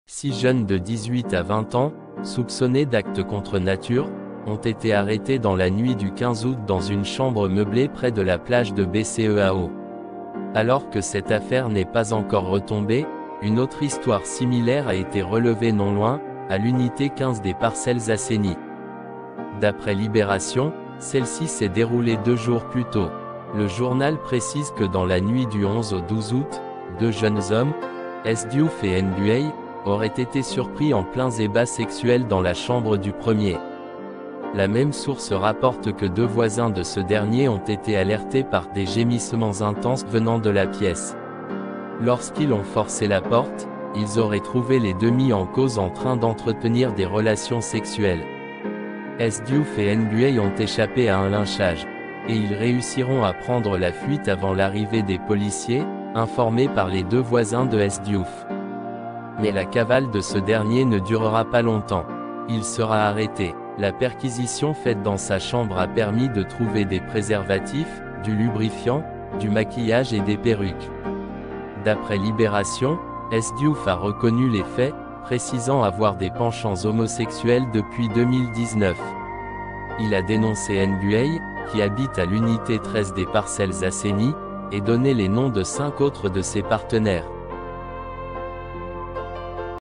6 jeunes de 18 à 20 ans, soupçonnés d'actes contre nature, ont été arrêtés dans la nuit du 15 août dans une chambre meublée près de la plage de BCEAO. Alors que cette affaire n'est pas encore retombée, une autre histoire similaire a été relevée non loin, à l'unité 15 des Parcelles Assainies. D'après Libération, celle-ci s'est déroulée 2 jours plus tôt. Le journal précise que dans la nuit du 11 au 12 août, 2 jeunes hommes, S. Diouf et Nguyen, auraient été surpris en plein débat sexuel dans la chambre du premier. La même source rapporte que 2 voisins de ce dernier ont été alertés par des gémissements intenses venant de la pièce. Lorsqu'ils ont forcé la porte, ils auraient trouvé les 2 mis en cause en train d'entretenir des relations sexuelles. S. Diouf et Nguyen ont échappé à un lynchage, et ils réussiront à prendre la fuite avant l'arrivée des policiers, informés par les 2 voisins de S. Diouf. Mais la cavale de ce dernier ne durera pas longtemps. Il sera arrêté. La perquisition faite dans sa chambre a permis de trouver des préservatifs, du lubrifiant, du maquillage et des perruques. D'après Libération, S. Diouf a reconnu les faits, précisant avoir des penchants homosexuels depuis 2019. Il a dénoncé Nguyen, qui habite à l'unité 13 des Parcelles Assainies, et donné les noms de 5 autres de ses partenaires.